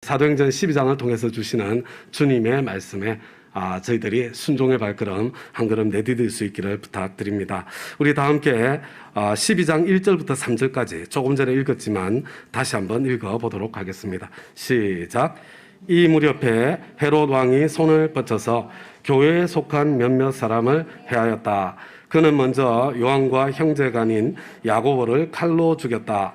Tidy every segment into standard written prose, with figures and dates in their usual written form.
사도행전 12장을 통해서 주시는 주님의 말씀에 저희들이 순종의 발걸음 한 걸음 내디딜 수 있기를 부탁드립니다. 우리 다 함께 12장 1절부터 3절까지 조금 전에 읽었지만 다시 한번 읽어보도록 하겠습니다. 시작. 이 무렵에 헤롯 왕이 손을 뻗쳐서 교회에 속한 몇몇 사람을 해하였다. 그는 먼저 요한과 형제간인 야고보를 칼로 죽였다.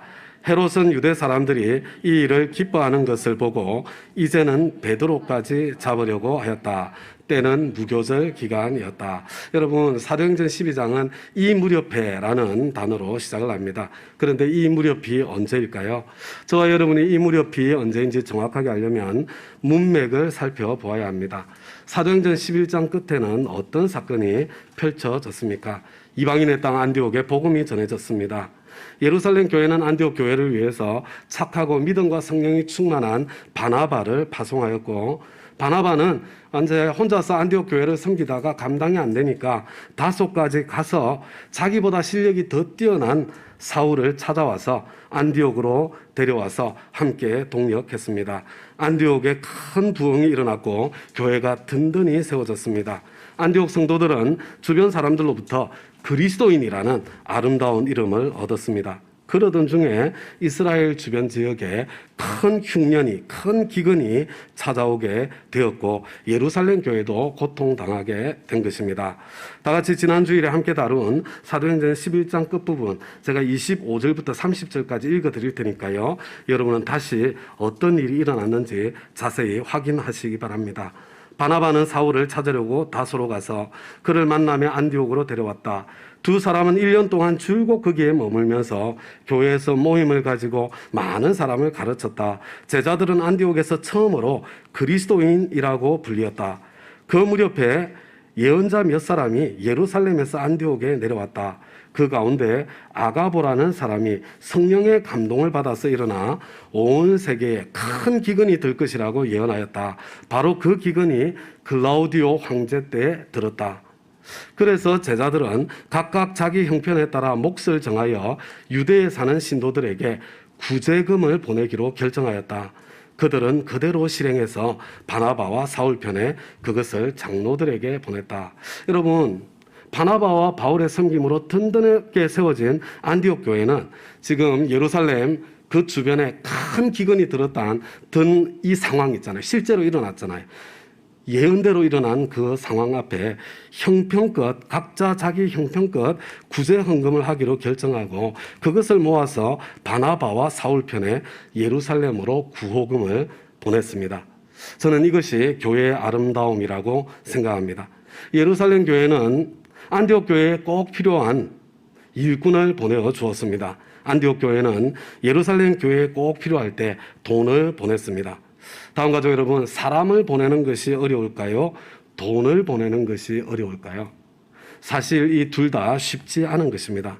헤롯은 유대 사람들이 이 일을 기뻐하는 것을 보고 이제는 베드로까지 잡으려고 하였다. 때는 무교절 기간이었다. 여러분, 사도행전 12장은 이 무렵에라는 단어로 시작을 합니다. 그런데 이 무렵이 언제일까요? 저와 여러분이 이 무렵이 언제인지 정확하게 알려면 문맥을 살펴보아야 합니다. 사도행전 11장 끝에는 어떤 사건이 펼쳐졌습니까? 이방인의 땅 안디옥에 복음이 전해졌습니다. 예루살렘 교회는 안디옥 교회를 위해서 착하고 믿음과 성령이 충만한 바나바를 파송하였고, 바나바는 이제 혼자서 안디옥 교회를 섬기다가 감당이 안 되니까 다소까지 가서 자기보다 실력이 더 뛰어난 사울을 찾아와서 안디옥으로 데려와서 함께 동력했습니다. 안디옥에 큰 부흥이 일어났고 교회가 든든히 세워졌습니다. 안디옥 성도들은 주변 사람들로부터 그리스도인이라는 아름다운 이름을 얻었습니다. 그러던 중에 이스라엘 주변 지역에 큰 흉년이, 큰 기근이 찾아오게 되었고 예루살렘 교회도 고통당하게 된 것입니다. 다 같이 지난 주일에 함께 다룬 사도행전 11장 끝부분 제가 25절부터 30절까지 읽어드릴 테니까요. 여러분은 다시 어떤 일이 일어났는지 자세히 확인하시기 바랍니다. 바나바는 사울을 찾으려고 다소로 가서 그를 만나며 안디옥으로 데려왔다. 두 사람은 1년 동안 줄곧 거기에 머물면서 교회에서 모임을 가지고 많은 사람을 가르쳤다. 제자들은 안디옥에서 처음으로 그리스도인이라고 불리었다. 그 무렵에 예언자 몇 사람이 예루살렘에서 안디옥에 내려왔다. 그 가운데 아가보라는 사람이 성령의 감동을 받아서 일어나 온 세계에 큰 기근이 들 것이라고 예언하였다. 바로 그 기근이 글라우디오 황제 때 들었다. 그래서 제자들은 각각 자기 형편에 따라 몫을 정하여 유대에 사는 신도들에게 구제금을 보내기로 결정하였다. 그들은 그대로 실행해서 바나바와 사울 편에 그것을 장로들에게 보냈다. 여러분, 바나바와 바울의 섬김으로 든든하게 세워진 안디옥 교회는 지금 예루살렘 그 주변에 큰 기근이 들었던 이 상황 있잖아요. 실제로 일어났잖아요. 예언대로 일어난 그 상황 앞에 형편껏 각자 자기 형편껏 구제 헌금을 하기로 결정하고 그것을 모아서 바나바와 사울 편에 예루살렘으로 구호금을 보냈습니다. 저는 이것이 교회의 아름다움이라고 생각합니다. 예루살렘 교회는 안디옥 교회에 꼭 필요한 일꾼을 보내어 주었습니다. 안디옥 교회는 예루살렘 교회에 꼭 필요할 때 돈을 보냈습니다. 다음 가족 여러분, 사람을 보내는 것이 어려울까요? 돈을 보내는 것이 어려울까요? 사실 이 둘 다 쉽지 않은 것입니다.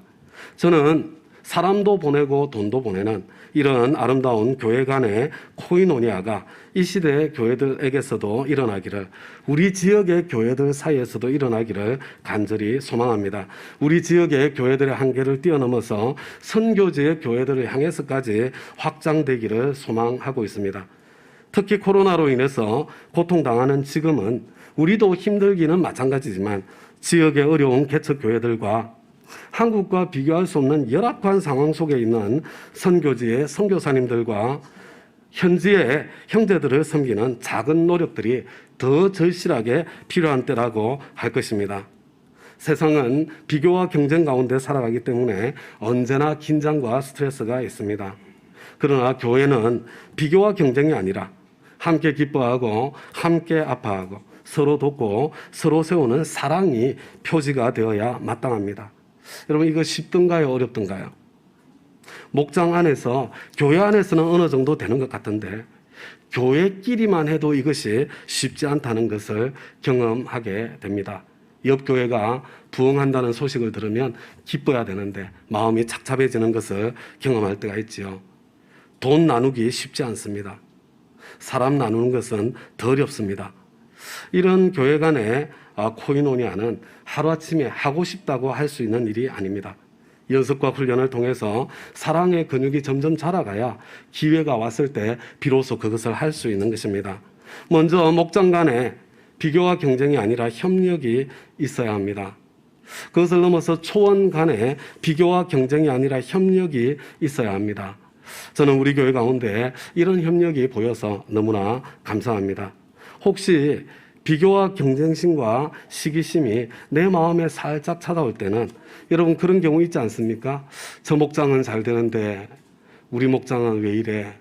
저는 사람도 보내고 돈도 보내는 이런 아름다운 교회 간의 코이노니아가 이 시대의 교회들에게서도 일어나기를, 우리 지역의 교회들 사이에서도 일어나기를 간절히 소망합니다. 우리 지역의 교회들의 한계를 뛰어넘어서 선교지의 교회들을 향해서까지 확장되기를 소망하고 있습니다. 특히 코로나로 인해서 고통당하는 지금은 우리도 힘들기는 마찬가지지만 지역의 어려운 개척교회들과 한국과 비교할 수 없는 열악한 상황 속에 있는 선교지의 선교사님들과 현지의 형제들을 섬기는 작은 노력들이 더 절실하게 필요한 때라고 할 것입니다. 세상은 비교와 경쟁 가운데 살아가기 때문에 언제나 긴장과 스트레스가 있습니다. 그러나 교회는 비교와 경쟁이 아니라 함께 기뻐하고 함께 아파하고 서로 돕고 서로 세우는 사랑이 표지가 되어야 마땅합니다. 여러분, 이거 쉽던가요? 어렵던가요? 목장 안에서, 교회 안에서는 어느 정도 되는 것 같은데 교회끼리만 해도 이것이 쉽지 않다는 것을 경험하게 됩니다. 옆 교회가 부흥한다는 소식을 들으면 기뻐야 되는데 마음이 착잡해지는 것을 경험할 때가 있지요. 돈 나누기 쉽지 않습니다. 사람 나누는 것은 더 어렵습니다. 이런 교회 간의 코이노니아는 하루아침에 하고 싶다고 할 수 있는 일이 아닙니다. 연습과 훈련을 통해서 사랑의 근육이 점점 자라가야 기회가 왔을 때 비로소 그것을 할 수 있는 것입니다. 먼저 목장 간에 비교와 경쟁이 아니라 협력이 있어야 합니다. 그것을 넘어서 초원 간에 비교와 경쟁이 아니라 협력이 있어야 합니다. 저는 우리 교회 가운데 이런 협력이 보여서 너무나 감사합니다. 혹시 비교와 경쟁심과 시기심이 내 마음에 살짝 찾아올 때는 여러분 그런 경우 있지 않습니까? 저 목장은 잘 되는데 우리 목장은 왜 이래?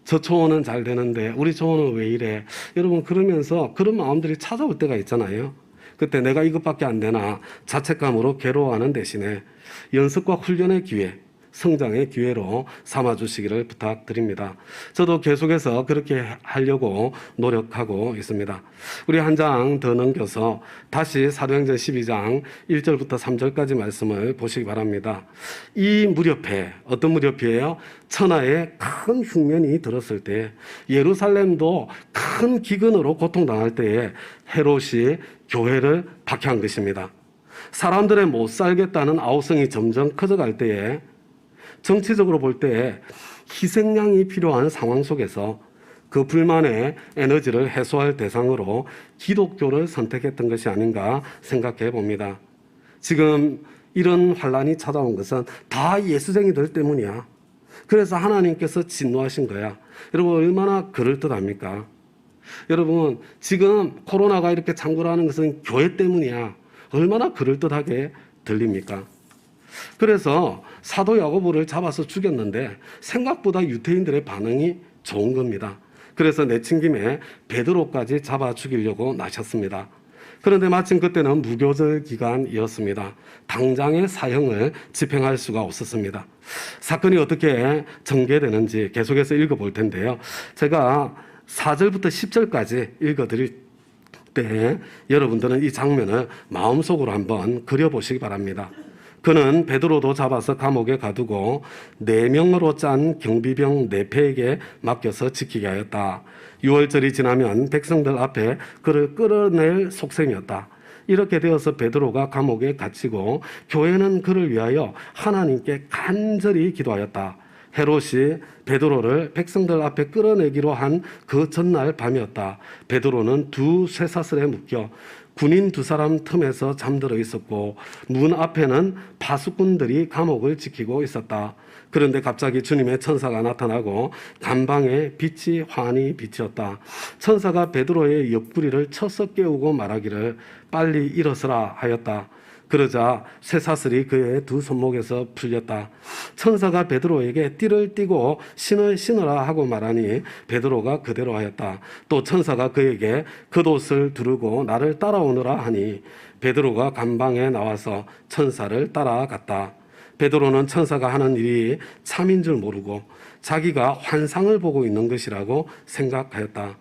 저 초원은 잘 되는데 우리 초원은 왜 이래? 여러분 그러면서 그런 마음들이 찾아올 때가 있잖아요. 그때 내가 이것밖에 안 되나 자책감으로 괴로워하는 대신에 연습과 훈련의 기회, 성장의 기회로 삼아주시기를 부탁드립니다. 저도 계속해서 그렇게 하려고 노력하고 있습니다. 우리 한 장 더 넘겨서 다시 사도행전 12장 1절부터 3절까지 말씀을 보시기 바랍니다. 이 무렵에 어떤 무렵이에요? 천하에 큰 흉년이 들었을 때 예루살렘도 큰 기근으로 고통당할 때에 헤롯이 교회를 박해한 것입니다. 사람들의 못 살겠다는 아우성이 점점 커져갈 때에 정치적으로 볼 때 희생양이 필요한 상황 속에서 그 불만의 에너지를 해소할 대상으로 기독교를 선택했던 것이 아닌가 생각해 봅니다. 지금 이런 환란이 찾아온 것은 다 예수쟁이들 때문이야. 그래서 하나님께서 진노하신 거야. 여러분 얼마나 그럴듯합니까? 여러분 지금 코로나가 이렇게 창궐하는 것은 교회 때문이야. 얼마나 그럴듯하게 들립니까? 그래서 사도 야고보를 잡아서 죽였는데 생각보다 유대인들의 반응이 좋은 겁니다. 그래서 내친 김에 베드로까지 잡아 죽이려고 나셨습니다. 그런데 마침 그때는 무교절 기간이었습니다. 당장의 사형을 집행할 수가 없었습니다. 사건이 어떻게 전개되는지 계속해서 읽어볼 텐데요. 제가 4절부터 10절까지 읽어드릴 때 여러분들은 이 장면을 마음속으로 한번 그려보시기 바랍니다. 그는 베드로도 잡아서 감옥에 가두고 4명으로 짠 경비병 4패에게 맡겨서 지키게 하였다. 6월절이 지나면 백성들 앞에 그를 끌어낼 속셈이었다. 이렇게 되어서 베드로가 감옥에 갇히고 교회는 그를 위하여 하나님께 간절히 기도하였다. 헤롯이 베드로를 백성들 앞에 끌어내기로 한 그 전날 밤이었다. 베드로는 두 쇠사슬에 묶여 군인 2사람 틈에서 잠들어 있었고 문 앞에는 파수꾼들이 감옥을 지키고 있었다. 그런데 갑자기 주님의 천사가 나타나고 간방에 빛이 환히 비치었다. 천사가 베드로의 옆구리를 쳐서 깨우고 말하기를 빨리 일어서라 하였다. 그러자 쇠사슬이 그의 두 손목에서 풀렸다. 천사가 베드로에게 띠를 띠고 신을 신으라 하고 말하니 베드로가 그대로 하였다. 또 천사가 그에게 겉옷을 두르고 나를 따라오너라 하니 베드로가 간방에 나와서 천사를 따라갔다. 베드로는 천사가 하는 일이 참인 줄 모르고 자기가 환상을 보고 있는 것이라고 생각하였다.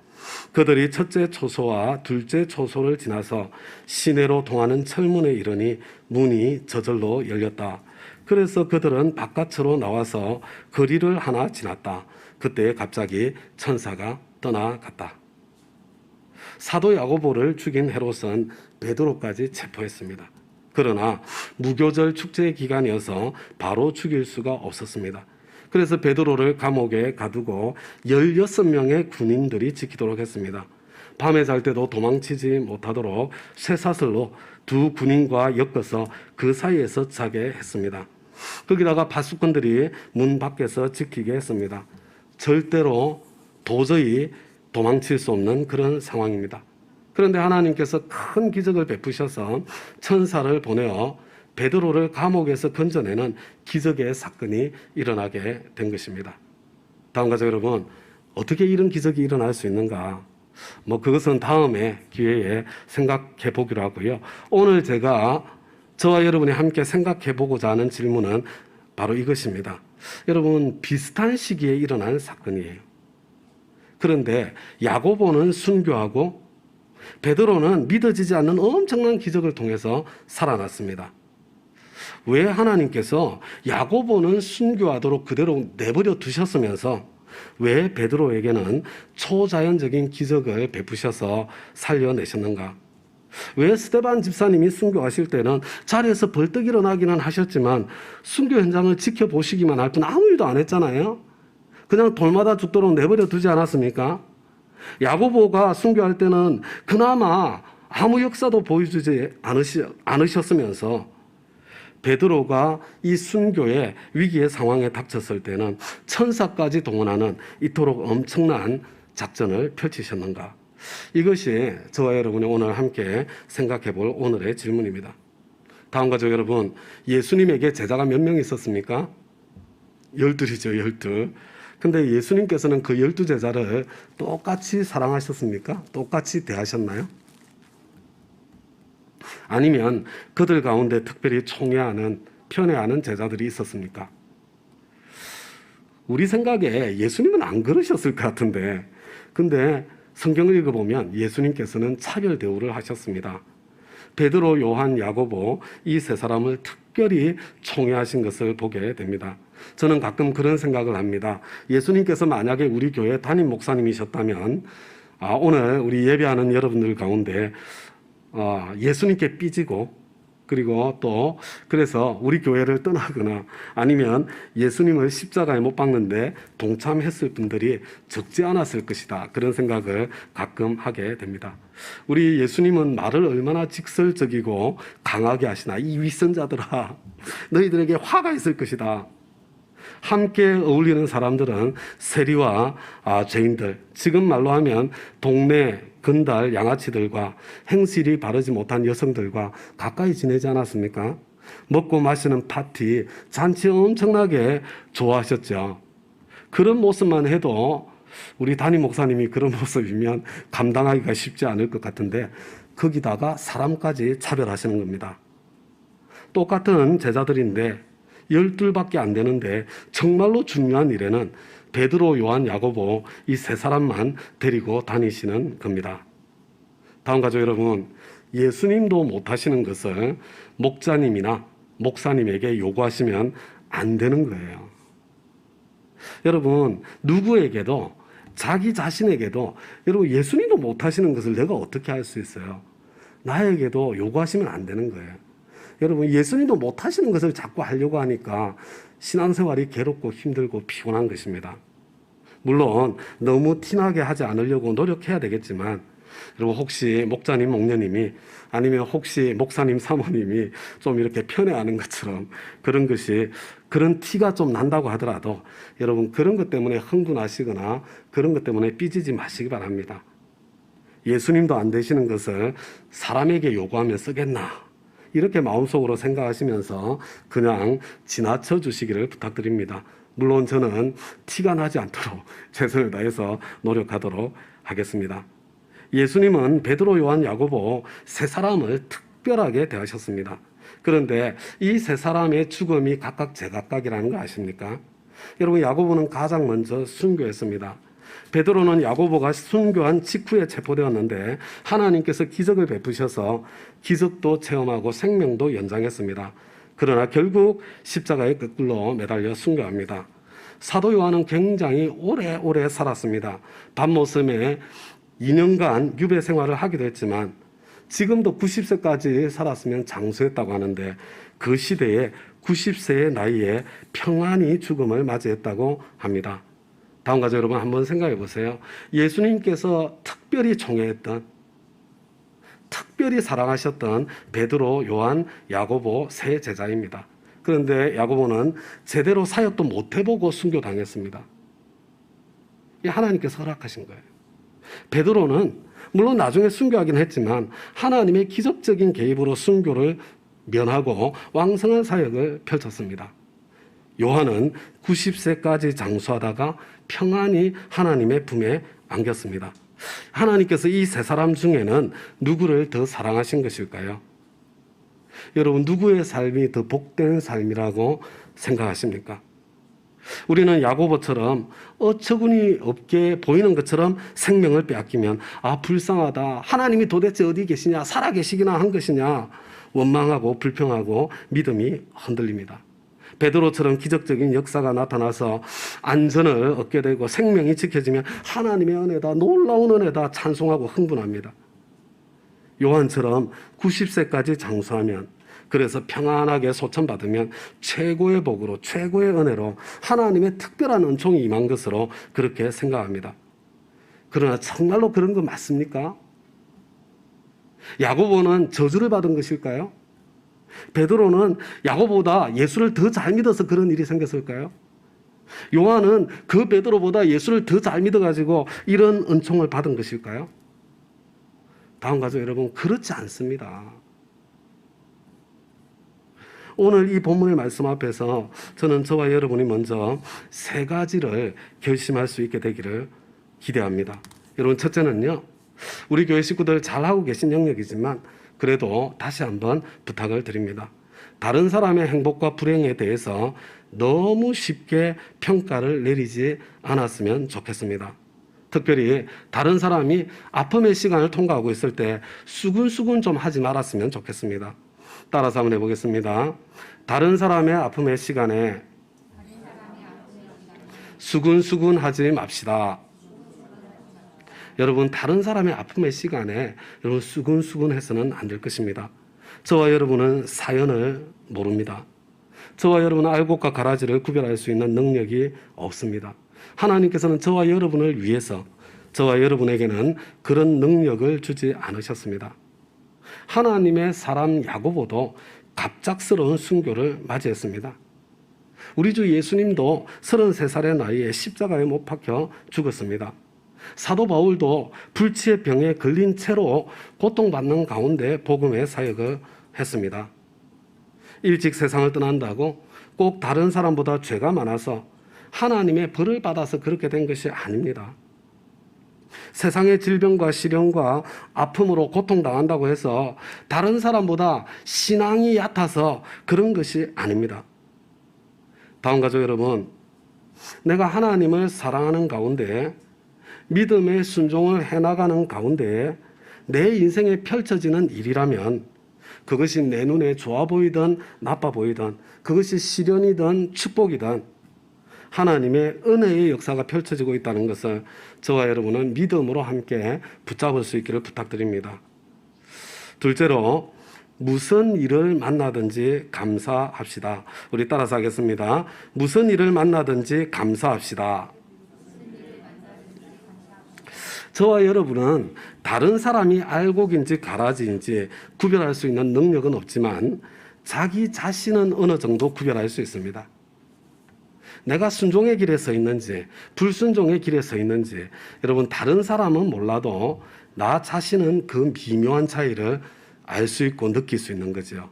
그들이 첫째 초소와 둘째 초소를 지나서 시내로 통하는 철문에 이르니 문이 저절로 열렸다. 그래서 그들은 바깥으로 나와서 거리를 하나 지났다. 그때 갑자기 천사가 떠나갔다. 사도 야고보를 죽인 헤롯은 베드로까지 체포했습니다. 그러나 무교절 축제 기간이어서 바로 죽일 수가 없었습니다. 그래서 베드로를 감옥에 가두고 16명의 군인들이 지키도록 했습니다. 밤에 잘 때도 도망치지 못하도록 쇠사슬로 두 군인과 엮어서 그 사이에서 자게 했습니다. 거기다가 파수꾼들이 문 밖에서 지키게 했습니다. 절대로 도저히 도망칠 수 없는 그런 상황입니다. 그런데 하나님께서 큰 기적을 베푸셔서 천사를 보내어 베드로를 감옥에서 건져내는 기적의 사건이 일어나게 된 것입니다. 다음과 같이 여러분, 어떻게 이런 기적이 일어날 수 있는가? 그것은 다음에 기회에 생각해 보기로 하고요. 오늘 제가 저와 여러분이 함께 생각해 보고자 하는 질문은 바로 이것입니다. 여러분, 비슷한 시기에 일어난 사건이에요. 그런데 야고보는 순교하고 베드로는 믿어지지 않는 엄청난 기적을 통해서 살아났습니다. 왜 하나님께서 야고보는 순교하도록 그대로 내버려 두셨으면서 왜 베드로에게는 초자연적인 기적을 베푸셔서 살려내셨는가? 왜 스데반 집사님이 순교하실 때는 자리에서 벌떡 일어나기는 하셨지만 순교 현장을 지켜보시기만 할 뿐 아무 일도 안 했잖아요. 그냥 돌마다 죽도록 내버려 두지 않았습니까? 야고보가 순교할 때는 그나마 아무 역사도 보여주지 않으셨으면서 베드로가 이 순교의 위기의 상황에 닥쳤을 때는 천사까지 동원하는 이토록 엄청난 작전을 펼치셨는가? 이것이 저와 여러분이 오늘 함께 생각해 볼 오늘의 질문입니다. 다음과 저 여러분, 예수님에게 제자가 몇 명 있었습니까? 12이죠, 12. 근데 예수님께서는 그 12제자를 똑같이 사랑하셨습니까? 똑같이 대하셨나요? 아니면 그들 가운데 특별히 총애하는, 편애하는 제자들이 있었습니까? 우리 생각에 예수님은 안 그러셨을 것 같은데, 근데 성경을 읽어보면 예수님께서는 차별 대우를 하셨습니다. 베드로, 요한, 야고보 이 세 사람을 특별히 총애하신 것을 보게 됩니다. 저는 가끔 그런 생각을 합니다. 예수님께서 만약에 우리 교회 담임 목사님이셨다면 오늘 우리 예배하는 여러분들 가운데 예수님께 삐지고 그리고 또 그래서 우리 교회를 떠나거나 아니면 예수님을 십자가에 못 박는데 동참했을 분들이 적지 않았을 것이다. 그런 생각을 가끔 하게 됩니다. 우리 예수님은 말을 얼마나 직설적이고 강하게 하시나. 이 윗선자들아, 너희들에게 화가 있을 것이다. 함께 어울리는 사람들은 세리와 죄인들, 지금 말로 하면 동네 건달 양아치들과 행실이 바르지 못한 여성들과 가까이 지내지 않았습니까? 먹고 마시는 파티, 잔치 엄청나게 좋아하셨죠. 그런 모습만 해도 우리 담임 목사님이 그런 모습이면 감당하기가 쉽지 않을 것 같은데 거기다가 사람까지 차별하시는 겁니다. 똑같은 제자들인데 12밖에 안 되는데 정말로 중요한 일에는 베드로, 요한, 야고보 이 세 사람만 데리고 다니시는 겁니다. 다음 가족 여러분, 예수님도 못하시는 것을 목자님이나 목사님에게 요구하시면 안 되는 거예요. 여러분, 누구에게도 자기 자신에게도 여러분 예수님도 못하시는 것을 내가 어떻게 할 수 있어요? 나에게도 요구하시면 안 되는 거예요. 여러분, 예수님도 못하시는 것을 자꾸 하려고 하니까 신앙생활이 괴롭고 힘들고 피곤한 것입니다. 물론 너무 티나게 하지 않으려고 노력해야 되겠지만 여러분, 혹시 목자님, 목녀님이 아니면 혹시 목사님, 사모님이 좀 이렇게 편애하는 것처럼 그런 티가 좀 난다고 하더라도 여러분 그런 것 때문에 흥분하시거나 그런 것 때문에 삐지지 마시기 바랍니다. 예수님도 안 되시는 것을 사람에게 요구하면 쓰겠나? 이렇게 마음속으로 생각하시면서 그냥 지나쳐 주시기를 부탁드립니다. 물론 저는 티가 나지 않도록 최선을 다해서 노력하도록 하겠습니다. 예수님은 베드로, 요한, 야고보 세 사람을 특별하게 대하셨습니다. 그런데 이 세 사람의 죽음이 각각 제각각이라는 거 아십니까? 여러분, 야고보는 가장 먼저 순교했습니다. 베드로는 야고보가 순교한 직후에 체포되었는데 하나님께서 기적을 베푸셔서 기적도 체험하고 생명도 연장했습니다. 그러나 결국 십자가의 거꾸로 매달려 순교합니다. 사도 요한은 굉장히 오래 살았습니다. 밤모섬에 2년간 유배 생활을 하기도 했지만 지금도 90세까지 살았으면 장수했다고 하는데 그 시대에 90세의 나이에 평안히 죽음을 맞이했다고 합니다. 다음 가족 여러분 한번 생각해 보세요. 예수님께서 특별히 총애했던, 특별히 사랑하셨던 베드로, 요한, 야고보 세 제자입니다. 그런데 야고보는 제대로 사역도 못 해보고 순교당했습니다. 이 하나님께서 허락하신 거예요. 베드로는 물론 나중에 순교하긴 했지만 하나님의 기적적인 개입으로 순교를 면하고 왕성한 사역을 펼쳤습니다. 요한은 90세까지 장수하다가 평안히 하나님의 품에 안겼습니다. 하나님께서 이 세 사람 중에는 누구를 더 사랑하신 것일까요? 여러분, 누구의 삶이 더 복된 삶이라고 생각하십니까? 우리는 야고보처럼 어처구니 없게 보이는 것처럼 생명을 빼앗기면 불쌍하다, 하나님이 도대체 어디 계시냐, 살아 계시기나 한 것이냐 원망하고 불평하고 믿음이 흔들립니다. 베드로처럼 기적적인 역사가 나타나서 안전을 얻게 되고 생명이 지켜지면 하나님의 은혜다, 놀라운 은혜다 찬송하고 흥분합니다. 요한처럼 90세까지 장수하면, 그래서 평안하게 소천받으면 최고의 복으로, 최고의 은혜로 하나님의 특별한 은총이 임한 것으로 그렇게 생각합니다. 그러나 정말로 그런 거 맞습니까? 야고보는 저주를 받은 것일까요? 베드로는 야고보다 예수를 더 잘 믿어서 그런 일이 생겼을까요? 요한은 그 베드로보다 예수를 더 잘 믿어가지고 이런 은총을 받은 것일까요? 다음 가족 여러분, 그렇지 않습니다. 오늘 이 본문의 말씀 앞에서 저는 저와 여러분이 먼저 세 가지를 결심할 수 있게 되기를 기대합니다. 여러분, 첫째는요, 우리 교회 식구들 잘하고 계신 영역이지만 그래도 다시 한번 부탁을 드립니다. 다른 사람의 행복과 불행에 대해서 너무 쉽게 평가를 내리지 않았으면 좋겠습니다. 특별히 다른 사람이 아픔의 시간을 통과하고 있을 때 수근수근 좀 하지 말았으면 좋겠습니다. 따라서 한번 해보겠습니다. 다른 사람의 아픔의 시간에 수근수근 하지 맙시다. 여러분, 다른 사람의 아픔의 시간에 여러분 수근수근 해서는 안 될 것입니다. 저와 여러분은 사연을 모릅니다. 저와 여러분은 알곡과 가라지를 구별할 수 있는 능력이 없습니다. 하나님께서는 저와 여러분을 위해서 저와 여러분에게는 그런 능력을 주지 않으셨습니다. 하나님의 사람 야고보도 갑작스러운 순교를 맞이했습니다. 우리 주 예수님도 33살의 나이에 십자가에 못 박혀 죽었습니다. 사도 바울도 불치의 병에 걸린 채로 고통받는 가운데 복음의 사역을 했습니다. 일찍 세상을 떠난다고 꼭 다른 사람보다 죄가 많아서 하나님의 벌을 받아서 그렇게 된 것이 아닙니다. 세상의 질병과 시련과 아픔으로 고통당한다고 해서 다른 사람보다 신앙이 얕아서 그런 것이 아닙니다. 다음 가족 여러분, 내가 하나님을 사랑하는 가운데 믿음의 순종을 해나가는 가운데 내 인생에 펼쳐지는 일이라면 그것이 내 눈에 좋아 보이든 나빠 보이든 그것이 시련이든 축복이든 하나님의 은혜의 역사가 펼쳐지고 있다는 것을 저와 여러분은 믿음으로 함께 붙잡을 수 있기를 부탁드립니다. 둘째로, 무슨 일을 만나든지 감사합시다. 우리 따라서 하겠습니다. 무슨 일을 만나든지 감사합시다. 저와 여러분은 다른 사람이 알곡인지 가라지인지 구별할 수 있는 능력은 없지만 자기 자신은 어느 정도 구별할 수 있습니다. 내가 순종의 길에 서 있는지 불순종의 길에 서 있는지 여러분, 다른 사람은 몰라도 나 자신은 그 미묘한 차이를 알 수 있고 느낄 수 있는 거죠.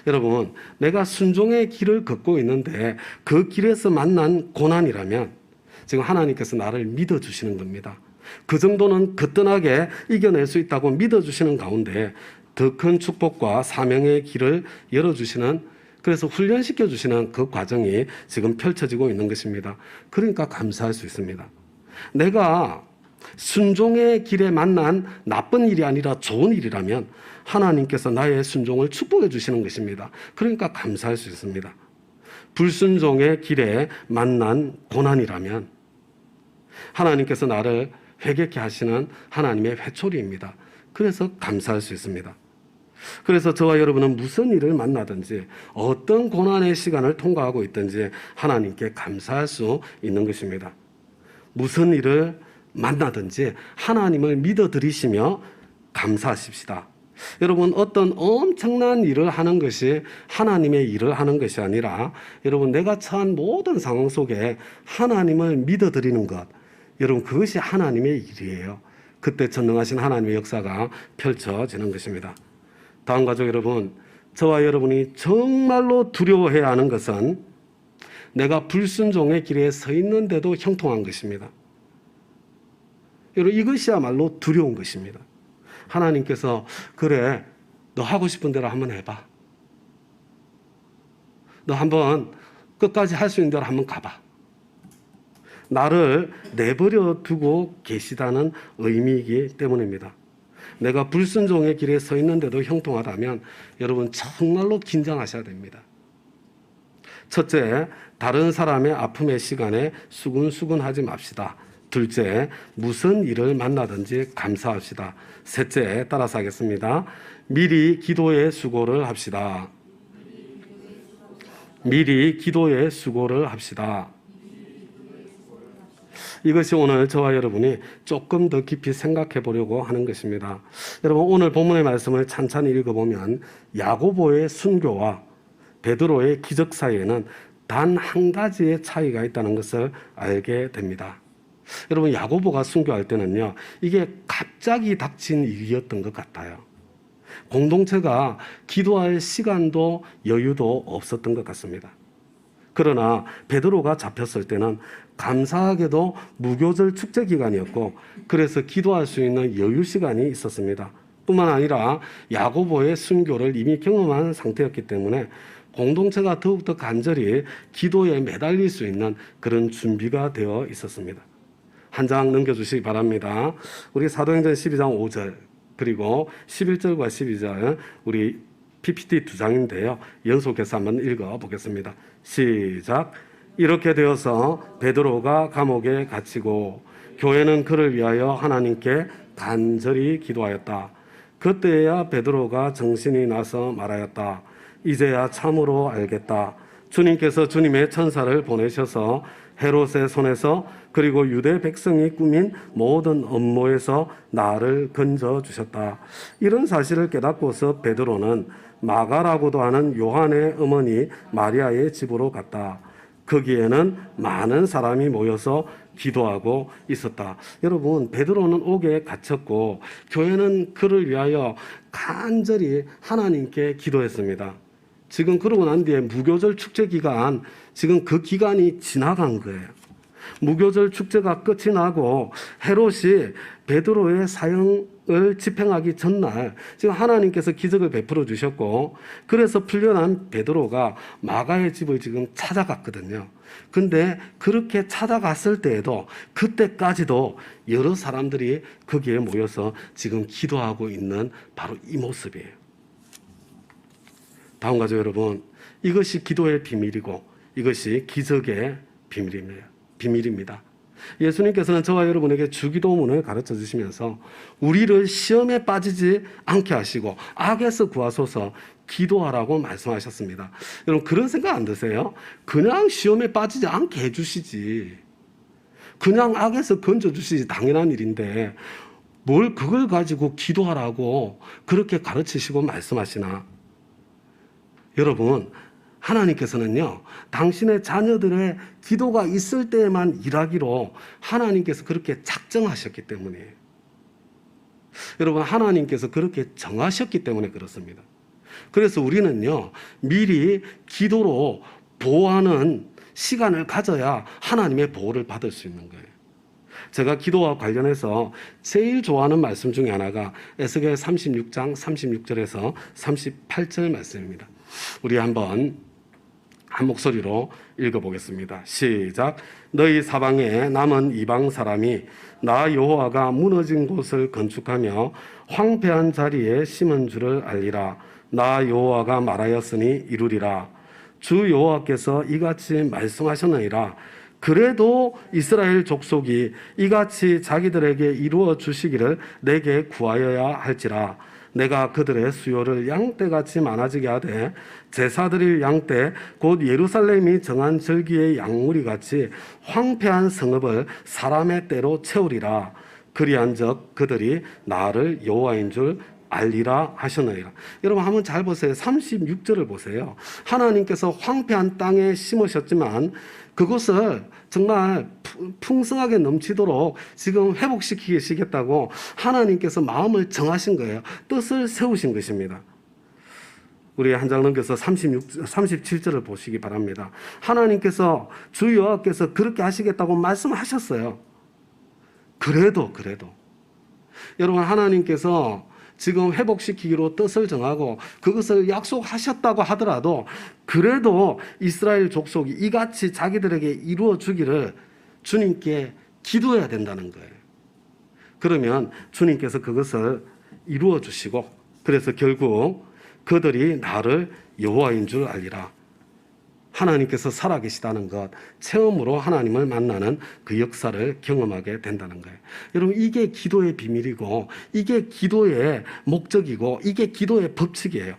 여러분, 내가 순종의 길을 걷고 있는데 그 길에서 만난 고난이라면 지금 하나님께서 나를 믿어주시는 겁니다. 그 정도는 거뜬하게 이겨낼 수 있다고 믿어주시는 가운데 더 큰 축복과 사명의 길을 열어주시는, 그래서 훈련시켜주시는 그 과정이 지금 펼쳐지고 있는 것입니다. 그러니까 감사할 수 있습니다. 내가 순종의 길에 만난 나쁜 일이 아니라 좋은 일이라면 하나님께서 나의 순종을 축복해 주시는 것입니다. 그러니까 감사할 수 있습니다. 불순종의 길에 만난 고난이라면 하나님께서 나를 회개케 하시는 하나님의 회초리입니다. 그래서 감사할 수 있습니다. 그래서 저와 여러분은 무슨 일을 만나든지 어떤 고난의 시간을 통과하고 있든지 하나님께 감사할 수 있는 것입니다. 무슨 일을 만나든지 하나님을 믿어드리시며 감사하십시다. 여러분, 어떤 엄청난 일을 하는 것이 하나님의 일을 하는 것이 아니라 여러분, 내가 처한 모든 상황 속에 하나님을 믿어드리는 것, 여러분, 그것이 하나님의 일이에요. 그때 전능하신 하나님의 역사가 펼쳐지는 것입니다. 다음 가족 여러분, 저와 여러분이 정말로 두려워해야 하는 것은 내가 불순종의 길에 서 있는데도 형통한 것입니다. 여러분, 이것이야말로 두려운 것입니다. 하나님께서 그래, 너 하고 싶은 대로 한번 해봐. 너 한번 끝까지 할 수 있는 대로 한번 가봐. 나를 내버려 두고 계시다는 의미이기 때문입니다. 내가 불순종의 길에 서 있는데도 형통하다면 여러분 정말로 긴장하셔야 됩니다. 첫째, 다른 사람의 아픔의 시간에 수근수근하지 맙시다. 둘째, 무슨 일을 만나든지 감사합시다. 셋째, 따라서 하겠습니다. 미리 기도의 수고를 합시다. 미리 기도의 수고를 합시다. 이것이 오늘 저와 여러분이 조금 더 깊이 생각해 보려고 하는 것입니다. 여러분, 오늘 본문의 말씀을 찬찬히 읽어보면 야고보의 순교와 베드로의 기적 사이에는 단 한 가지의 차이가 있다는 것을 알게 됩니다. 여러분, 야고보가 순교할 때는요, 이게 갑자기 닥친 일이었던 것 같아요. 공동체가 기도할 시간도 여유도 없었던 것 같습니다. 그러나 베드로가 잡혔을 때는 감사하게도 무교절 축제 기간이었고, 그래서 기도할 수 있는 여유 시간이 있었습니다. 뿐만 아니라 야고보의 순교를 이미 경험한 상태였기 때문에 공동체가 더욱더 간절히 기도에 매달릴 수 있는 그런 준비가 되어 있었습니다. 한 장 넘겨주시기 바랍니다. 우리 사도행전 12장 5절 그리고 11절과 12절 우리 PPT 2장인데요. 연속해서 한번 읽어보겠습니다. 시작. 이렇게 되어서 베드로가 감옥에 갇히고 교회는 그를 위하여 하나님께 간절히 기도하였다. 그때야 베드로가 정신이 나서 말하였다. 이제야 참으로 알겠다. 주님께서 주님의 천사를 보내셔서 헤롯의 손에서 그리고 유대 백성이 꾸민 모든 업무에서 나를 건져주셨다. 이런 사실을 깨닫고서 베드로는 마가라고도 하는 요한의 어머니 마리아의 집으로 갔다. 거기에는 많은 사람이 모여서 기도하고 있었다. 여러분, 베드로는 옥에 갇혔고 교회는 그를 위하여 간절히 하나님께 기도했습니다. 지금 그러고 난 뒤에 무교절 축제 기간, 지금 그 기간이 지나간 거예요. 무교절 축제가 끝이 나고 헤롯이 베드로의 사형을 집행하기 전날 지금 하나님께서 기적을 베풀어 주셨고, 그래서 풀려난 베드로가 마가의 집을 지금 찾아갔거든요. 근데 그렇게 찾아갔을 때에도 그때까지도 여러 사람들이 거기에 모여서 지금 기도하고 있는 바로 이 모습이에요. 다음 가죠, 여러분. 이것이 기도의 비밀이고 이것이 기적의 비밀입니다. 예수님께서는 저와 여러분에게 주기도문을 가르쳐 주시면서 우리를 시험에 빠지지 않게 하시고 악에서 구하소서 기도하라고 말씀하셨습니다. 여러분, 그런 생각 안 드세요? 그냥 시험에 빠지지 않게 해주시지, 그냥 악에서 건져주시지 당연한 일인데 뭘 그걸 가지고 기도하라고 그렇게 가르치시고 말씀하시나? 여러분, 하나님께서는요, 당신의 자녀들의 기도가 있을 때에만 일하기로 하나님께서 그렇게 작정하셨기 때문이에요. 여러분, 하나님께서 그렇게 정하셨기 때문에 그렇습니다. 그래서 우리는요, 미리 기도로 보호하는 시간을 가져야 하나님의 보호를 받을 수 있는 거예요. 제가 기도와 관련해서 제일 좋아하는 말씀 중에 하나가 에스겔 36장 36절에서 38절 말씀입니다. 우리 한번 한 목소리로 읽어보겠습니다. 시작. 너희 사방에 남은 이방 사람이 나 여호와가 무너진 곳을 건축하며 황폐한 자리에 심은 줄을 알리라. 나 여호와가 말하였으니 이루리라. 주 여호와께서 이같이 말씀하셨느니라. 그래도 이스라엘 족속이 이같이 자기들에게 이루어 주시기를 내게 구하여야 할지라. 내가 그들의 수요를 양떼같이 많아지게 하되 제사드릴 양떼 곧 예루살렘이 정한 절기의 양무리같이 황폐한 성읍을 사람의 때로 채우리라. 그리한즉 그들이 나를 여호와인 줄 알리라 하셨느니라. 여러분, 한번 잘 보세요. 36절을 보세요. 하나님께서 황폐한 땅에 심으셨지만 그것을 정말 풍성하게 넘치도록 지금 회복시키시겠다고 하나님께서 마음을 정하신 거예요. 뜻을 세우신 것입니다. 우리 한 장 넘겨서 37절을 보시기 바랍니다. 하나님께서 주 여호와께서 그렇게 하시겠다고 말씀하셨어요. 그래도 여러분, 하나님께서 지금 회복시키기로 뜻을 정하고 그것을 약속하셨다고 하더라도 그래도 이스라엘 족속이 이같이 자기들에게 이루어 주기를 주님께 기도해야 된다는 거예요. 그러면 주님께서 그것을 이루어 주시고, 그래서 결국 그들이 나를 여호와인 줄 알리라. 하나님께서 살아계시다는 것, 체험으로 하나님을 만나는 그 역사를 경험하게 된다는 거예요. 여러분, 이게 기도의 비밀이고, 이게 기도의 목적이고, 이게 기도의 법칙이에요.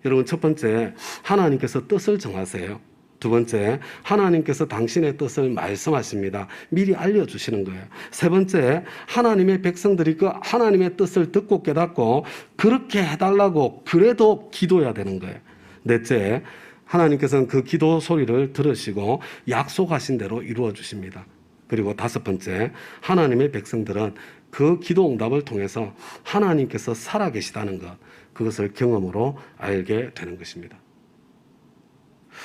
여러분, 첫 번째, 하나님께서 뜻을 정하세요. 두 번째, 하나님께서 당신의 뜻을 말씀하십니다. 미리 알려주시는 거예요. 세 번째, 하나님의 백성들이 그 하나님의 뜻을 듣고 깨닫고 그렇게 해달라고 그래도 기도해야 되는 거예요. 넷째, 하나님께서는 그 기도 소리를 들으시고 약속하신 대로 이루어 주십니다. 그리고 다섯 번째, 하나님의 백성들은 그 기도 응답을 통해서 하나님께서 살아계시다는 것, 그것을 경험으로 알게 되는 것입니다.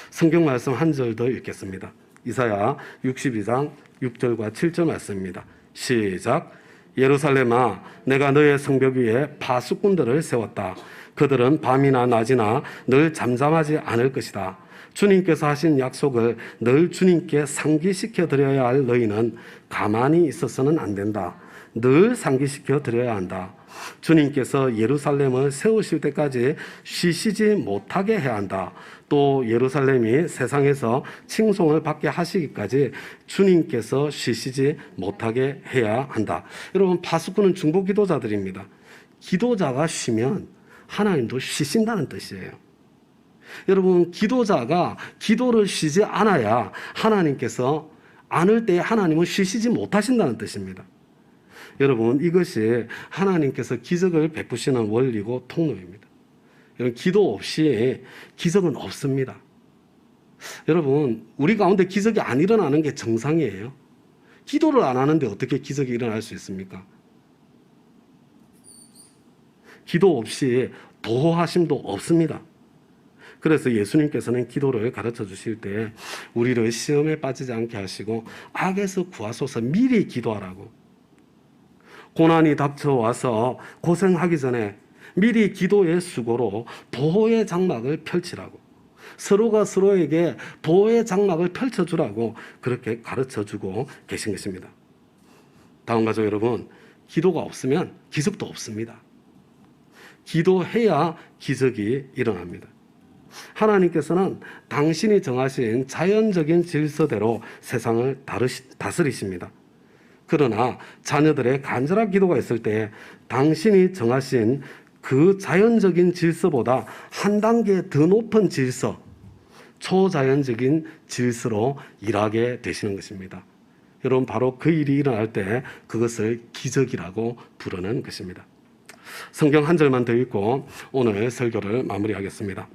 성경 말씀 한 절 더 읽겠습니다. 이사야 62장 6절과 7절 말씀입니다. 시작. 예루살렘아, 내가 너의 성벽 위에 파수꾼들을 세웠다. 그들은 밤이나 낮이나 늘 잠잠하지 않을 것이다. 주님께서 하신 약속을 늘 주님께 상기시켜 드려야 할 너희는 가만히 있어서는 안 된다. 늘 상기시켜 드려야 한다. 주님께서 예루살렘을 세우실 때까지 쉬시지 못하게 해야 한다. 또 예루살렘이 세상에서 칭송을 받게 하시기까지 주님께서 쉬시지 못하게 해야 한다. 여러분, 파수꾼은 중보 기도자들입니다. 기도자가 쉬면 하나님도 쉬신다는 뜻이에요. 여러분, 기도자가 기도를 쉬지 않아야 하나님께서 않을 때 하나님은 쉬시지 못하신다는 뜻입니다. 여러분, 이것이 하나님께서 기적을 베푸시는 원리고 통로입니다. 여러분, 기도 없이 기적은 없습니다. 여러분, 우리 가운데 기적이 안 일어나는 게 정상이에요. 기도를 안 하는데 어떻게 기적이 일어날 수 있습니까? 기도 없이 도하심도 없습니다. 그래서 예수님께서는 기도를 가르쳐 주실 때 우리를 시험에 빠지지 않게 하시고 악에서 구하소서 미리 기도하라고, 고난이 닥쳐와서 고생하기 전에 미리 기도의 수고로 보호의 장막을 펼치라고, 서로가 서로에게 보호의 장막을 펼쳐주라고 그렇게 가르쳐주고 계신 것입니다. 다음 가족 여러분, 기도가 없으면 기적도 없습니다. 기도해야 기적이 일어납니다. 하나님께서는 당신이 정하신 자연적인 질서대로 세상을 다스리십니다. 그러나 자녀들의 간절한 기도가 있을 때 당신이 정하신 그 자연적인 질서보다 한 단계 더 높은 질서, 초자연적인 질서로 일하게 되시는 것입니다. 여러분, 바로 그 일이 일어날 때 그것을 기적이라고 부르는 것입니다. 성경 한 절만 더 읽고 오늘 설교를 마무리하겠습니다.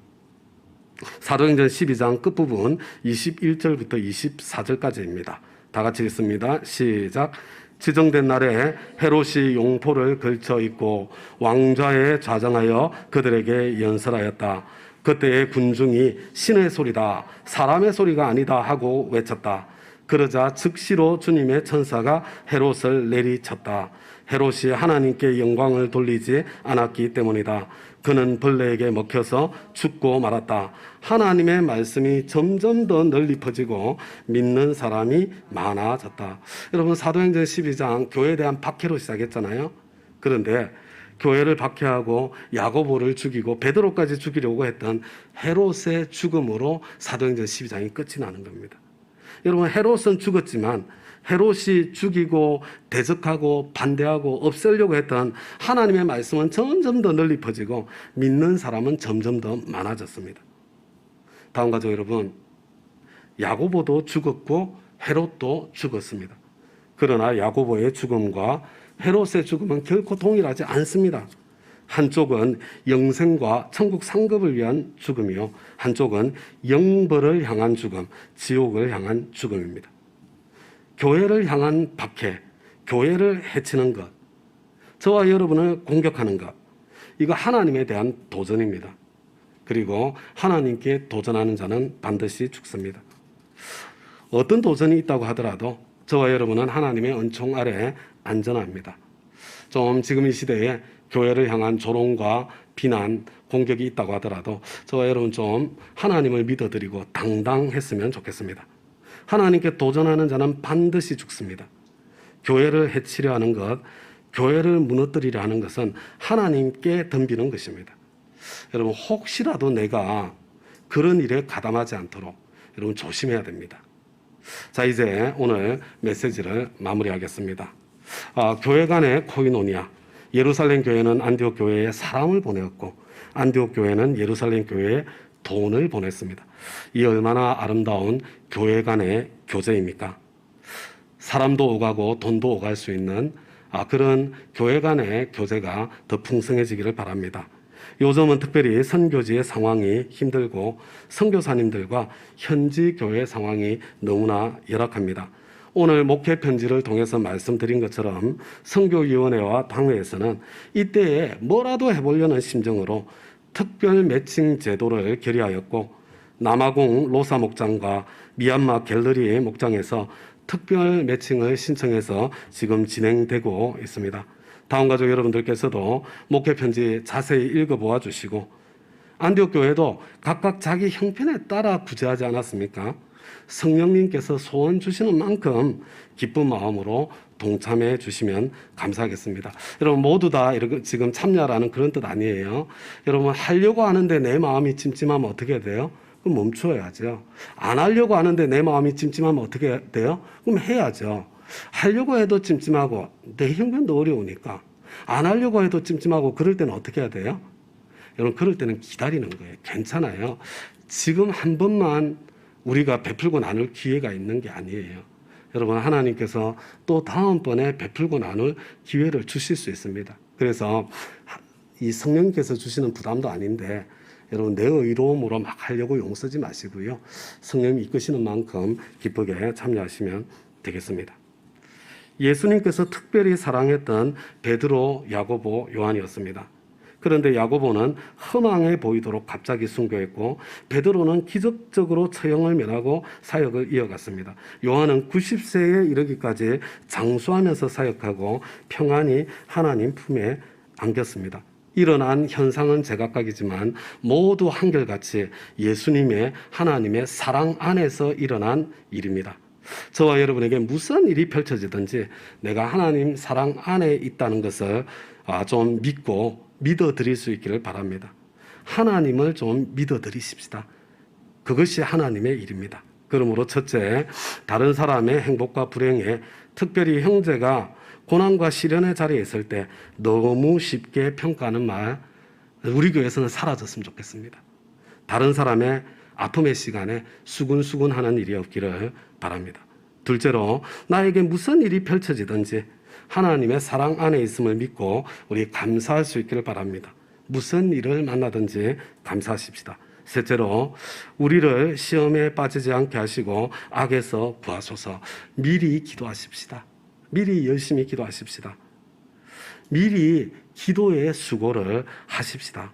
사도행전 12장 끝부분 21절부터 24절까지입니다. 다 같이 읽습니다. 시작. 지정된 날에 헤롯이 용포를 걸쳐 입고 왕좌에 좌정하여 그들에게 연설하였다. 그때의 군중이 신의 소리다, 사람의 소리가 아니다 하고 외쳤다. 그러자 즉시로 주님의 천사가 헤롯을 내리쳤다. 헤롯이 하나님께 영광을 돌리지 않았기 때문이다. 그는 벌레에게 먹혀서 죽고 말았다. 하나님의 말씀이 점점 더 널리 퍼지고 믿는 사람이 많아졌다. 여러분, 사도행전 12장 교회에 대한 박해로 시작했잖아요. 그런데 교회를 박해하고 야고보를 죽이고 베드로까지 죽이려고 했던 헤롯의 죽음으로 사도행전 12장이 끝이 나는 겁니다. 여러분, 헤롯은 죽었지만 헤롯이 죽이고 대적하고 반대하고 없애려고 했던 하나님의 말씀은 점점 더 널리 퍼지고 믿는 사람은 점점 더 많아졌습니다. 다음 가족 여러분, 야고보도 죽었고 헤롯도 죽었습니다. 그러나 야고보의 죽음과 헤롯의 죽음은 결코 동일하지 않습니다. 한쪽은 영생과 천국 상급을 위한 죽음이요, 한쪽은 영벌을 향한 죽음, 지옥을 향한 죽음입니다. 교회를 향한 박해, 교회를 해치는 것, 저와 여러분을 공격하는 것, 이거 하나님에 대한 도전입니다. 그리고 하나님께 도전하는 자는 반드시 죽습니다. 어떤 도전이 있다고 하더라도 저와 여러분은 하나님의 은총 아래 안전합니다. 좀 지금 이 시대에 교회를 향한 조롱과 비난, 공격이 있다고 하더라도 저와 여러분 좀 하나님을 믿어드리고 당당했으면 좋겠습니다. 하나님께 도전하는 자는 반드시 죽습니다. 교회를 해치려 하는 것, 교회를 무너뜨리려 하는 것은 하나님께 덤비는 것입니다. 여러분, 혹시라도 내가 그런 일에 가담하지 않도록, 여러분 조심해야 됩니다. 자, 이제 오늘 메시지를 마무리하겠습니다. 교회 간의 코이노니아. 예루살렘 교회는 안디옥 교회에 사람을 보내었고 안디옥 교회는 예루살렘 교회에 돈을 보냈습니다. 이 얼마나 아름다운 교회 간의 교제입니까? 사람도 오가고 돈도 오갈 수 있는 그런 교회 간의 교제가 더 풍성해지기를 바랍니다. 요즘은 특별히 선교지의 상황이 힘들고 선교사님들과 현지 교회 상황이 너무나 열악합니다. 오늘 목회 편지를 통해서 말씀드린 것처럼 선교위원회와 당회에서는 이때에 뭐라도 해보려는 심정으로 특별 매칭 제도를 결의하였고 남아공 로사 목장과 미얀마 갤러리 목장에서 특별 매칭을 신청해서 지금 진행되고 있습니다. 다음 가족 여러분들께서도 목회 편지 자세히 읽어보아 주시고 안디옥 교회도 각각 자기 형편에 따라 구제하지 않았습니까? 성령님께서 소원 주시는 만큼 기쁜 마음으로 동참해 주시면 감사하겠습니다. 여러분 모두 다 이렇게 지금 참여하라는 그런 뜻 아니에요. 여러분 하려고 하는데 내 마음이 찜찜하면 어떻게 돼요? 그럼 멈춰야죠. 안 하려고 하는데 내 마음이 찜찜하면 어떻게 돼요? 그럼 해야죠. 하려고 해도 찜찜하고 내 형편도 어려우니까 안 하려고 해도 찜찜하고 그럴 때는 어떻게 해야 돼요? 여러분 그럴 때는 기다리는 거예요. 괜찮아요. 지금 한 번만 우리가 베풀고 나눌 기회가 있는 게 아니에요. 여러분 하나님께서 또 다음번에 베풀고 나눌 기회를 주실 수 있습니다. 그래서 이 성령께서 주시는 부담도 아닌데 여러분 내 의로움으로 막 하려고 용쓰지 마시고요. 성령이 이끄시는 만큼 기쁘게 참여하시면 되겠습니다. 예수님께서 특별히 사랑했던 베드로, 야고보, 요한이었습니다. 그런데 야고보는 허망해 보이도록 갑자기 순교했고 베드로는 기적적으로 처형을 면하고 사역을 이어갔습니다. 요한은 90세에 이르기까지 장수하면서 사역하고 평안히 하나님 품에 안겼습니다. 일어난 현상은 제각각이지만 모두 한결같이 예수님의 하나님의 사랑 안에서 일어난 일입니다. 저와 여러분에게 무슨 일이 펼쳐지든지 내가 하나님 사랑 안에 있다는 것을 좀 믿어드릴 수 있기를 바랍니다. 하나님을 좀 믿어드리십시다. 그것이 하나님의 일입니다. 그러므로 첫째, 다른 사람의 행복과 불행에 특별히 형제가 고난과 시련의 자리에 있을 때 너무 쉽게 평가하는 말 우리 교회에서는 사라졌으면 좋겠습니다. 다른 사람의 아픔의 시간에 수군수군하는 일이 없기를 바랍니다. 둘째로 나에게 무슨 일이 펼쳐지든지 하나님의 사랑 안에 있음을 믿고 우리 감사할 수 있기를 바랍니다. 무슨 일을 만나든지 감사하십시다. 셋째로 우리를 시험에 빠지지 않게 하시고 악에서 구하소서. 미리 기도하십시다. 미리 열심히 기도하십시다. 미리 기도의 수고를 하십시다.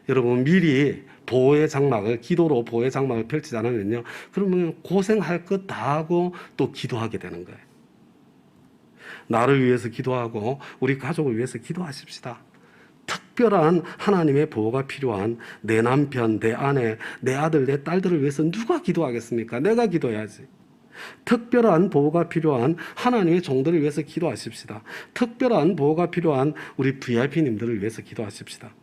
여러분 미리 보호의 장막을 기도로 보호의 장막을 펼치지 않으면요 그러면 고생할 것 다 하고 또 기도하게 되는 거예요. 나를 위해서 기도하고 우리 가족을 위해서 기도하십시다. 특별한 하나님의 보호가 필요한 내 남편, 내 아내, 내 아들, 내 딸들을 위해서 누가 기도하겠습니까? 내가 기도해야지. 특별한 보호가 필요한 하나님의 종들을 위해서 기도하십시다. 특별한 보호가 필요한 우리 VIP님들을 위해서 기도하십시다.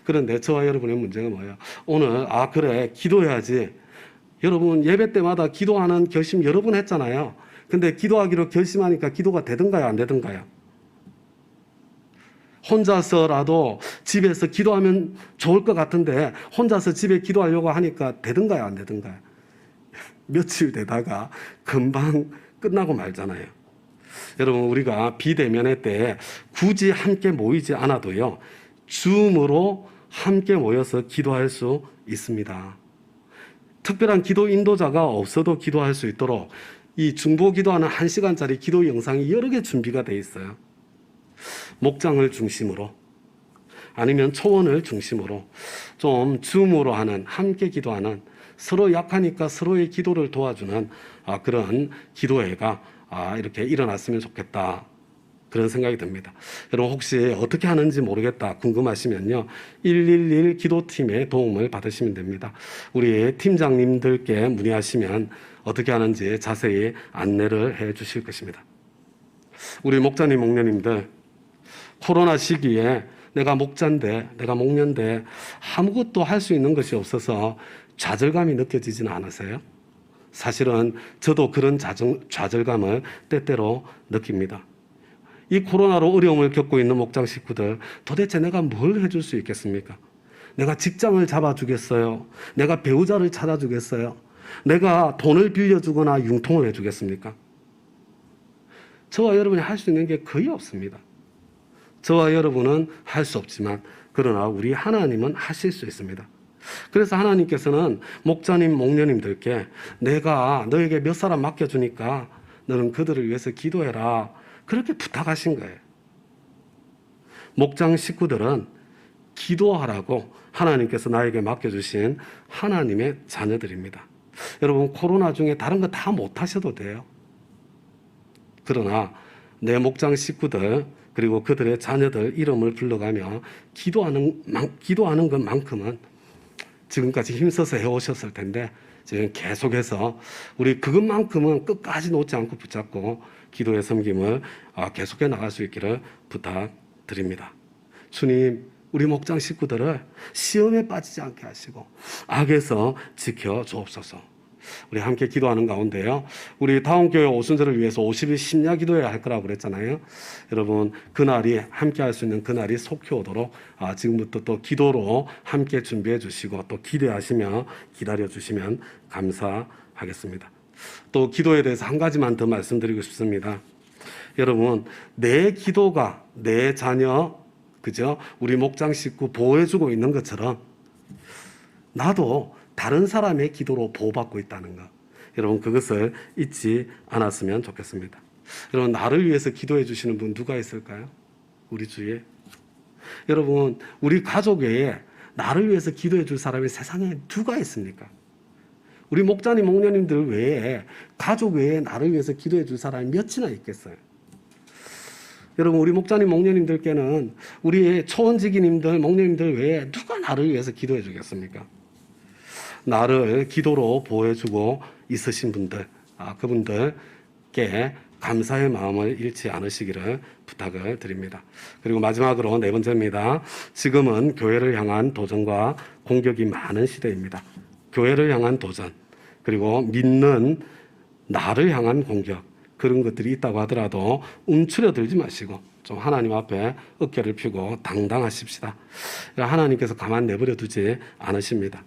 그런데 저와 여러분의 문제가 뭐예요? 오늘 그래 기도해야지. 여러분 예배 때마다 기도하는 결심 여러 번 했잖아요. 근데 기도하기로 결심하니까 기도가 되든가요 안 되든가요? 혼자서라도 집에서 기도하면 좋을 것 같은데 혼자서 집에 기도하려고 하니까 되든가요 안 되든가요? 며칠 되다가 금방 끝나고 말잖아요. 여러분 우리가 비대면의 때 굳이 함께 모이지 않아도요 줌으로 함께 모여서 기도할 수 있습니다. 특별한 기도 인도자가 없어도 기도할 수 있도록 이 중보 기도하는 1시간짜리 기도 영상이 여러 개 준비가 되어 있어요. 목장을 중심으로 아니면 초원을 중심으로 좀 줌으로 하는 함께 기도하는 서로 약하니까 서로의 기도를 도와주는 그런 기도회가 이렇게 일어났으면 좋겠다. 그런 생각이 듭니다. 여러분 혹시 어떻게 하는지 모르겠다 궁금하시면요 111 기도팀의 도움을 받으시면 됩니다. 우리 팀장님들께 문의하시면 어떻게 하는지 자세히 안내를 해 주실 것입니다. 우리 목자님 목녀님들 코로나 시기에 내가 목자인데 내가 목녀인데 아무것도 할 수 있는 것이 없어서 좌절감이 느껴지지는 않으세요? 사실은 저도 그런 좌절감을 때때로 느낍니다. 이 코로나로 어려움을 겪고 있는 목장 식구들, 도대체 내가 뭘 해줄 수 있겠습니까? 내가 직장을 잡아주겠어요? 내가 배우자를 찾아주겠어요? 내가 돈을 빌려주거나 융통을 해주겠습니까? 저와 여러분이 할 수 있는 게 거의 없습니다. 저와 여러분은 할 수 없지만, 그러나 우리 하나님은 하실 수 있습니다. 그래서 하나님께서는 목자님, 목녀님들께 내가 너에게 몇 사람 맡겨주니까 너는 그들을 위해서 기도해라, 그렇게 부탁하신 거예요. 목장 식구들은 기도하라고 하나님께서 나에게 맡겨주신 하나님의 자녀들입니다. 여러분, 코로나 중에 다른 거 다 못하셔도 돼요. 그러나 내 목장 식구들 그리고 그들의 자녀들 이름을 불러가며 기도하는 것만큼은 지금까지 힘써서 해오셨을 텐데, 지금 계속해서 우리 그것만큼은 끝까지 놓지 않고 붙잡고 기도의 섬김을 계속해 나갈 수 있기를 부탁드립니다. 주님, 우리 목장 식구들을 시험에 빠지지 않게 하시고 악에서 지켜 주옵소서. 우리 함께 기도하는 가운데요, 우리 다음 교회 오순절을 위해서 50일 심야 기도해야 할 거라고 그랬잖아요. 여러분, 그날이 함께 할 수 있는 그날이 속히 오도록 지금부터 또 기도로 함께 준비해 주시고 또 기대하시며 기다려 주시면 감사하겠습니다. 또 기도에 대해서 한 가지만 더 말씀드리고 싶습니다. 여러분, 내 기도가 내 자녀, 그죠? 우리 목장 식구 보호해주고 있는 것처럼 나도 다른 사람의 기도로 보호받고 있다는 것, 여러분 그것을 잊지 않았으면 좋겠습니다. 여러분, 나를 위해서 기도해 주시는 분 누가 있을까요? 우리 주위에. 여러분, 우리 가족 외에 나를 위해서 기도해 줄 사람이 세상에 누가 있습니까? 우리 목자님, 목녀님들 외에, 가족 외에 나를 위해서 기도해 줄 사람이 몇이나 있겠어요? 여러분, 우리 목자님, 목녀님들께는 우리 초원지기님들, 목녀님들 외에 누가 나를 위해서 기도해 주겠습니까? 나를 기도로 보호해주고 있으신 분들, 그분들께 감사의 마음을 잃지 않으시기를 부탁을 드립니다. 그리고 마지막으로 네 번째입니다. 지금은 교회를 향한 도전과 공격이 많은 시대입니다. 교회를 향한 도전, 그리고 믿는 나를 향한 공격, 그런 것들이 있다고 하더라도 움츠려들지 마시고 좀 하나님 앞에 어깨를 펴고 당당하십시다. 하나님께서 가만 내버려 두지 않으십니다.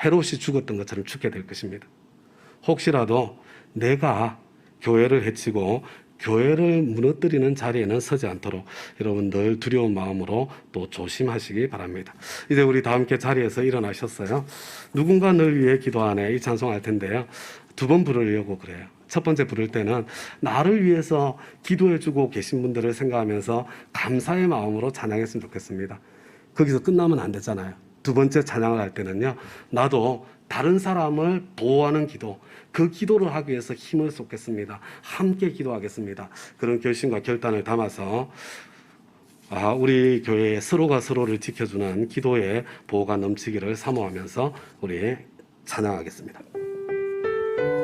헤롯이 죽었던 것처럼 죽게 될 것입니다. 혹시라도 내가 교회를 해치고 교회를 무너뜨리는 자리에는 서지 않도록 여러분 늘 두려운 마음으로 또 조심하시기 바랍니다. 이제 우리 다 함께 자리에서 일어나셨어요. 누군가 늘 위해 기도하네, 이 찬송할 텐데요, 두 번 부르려고 그래요. 첫 번째 부를 때는 나를 위해서 기도해주고 계신 분들을 생각하면서 감사의 마음으로 찬양했으면 좋겠습니다. 거기서 끝나면 안 되잖아요. 두 번째 찬양을 할 때는요, 나도 다른 사람을 보호하는 기도, 그 기도를 하기 위해서 힘을 쏟겠습니다. 함께 기도하겠습니다. 그런 결심과 결단을 담아서 우리 교회에 서로가 서로를 지켜주는 기도의 보호가 넘치기를 사모하면서 우리 찬양하겠습니다.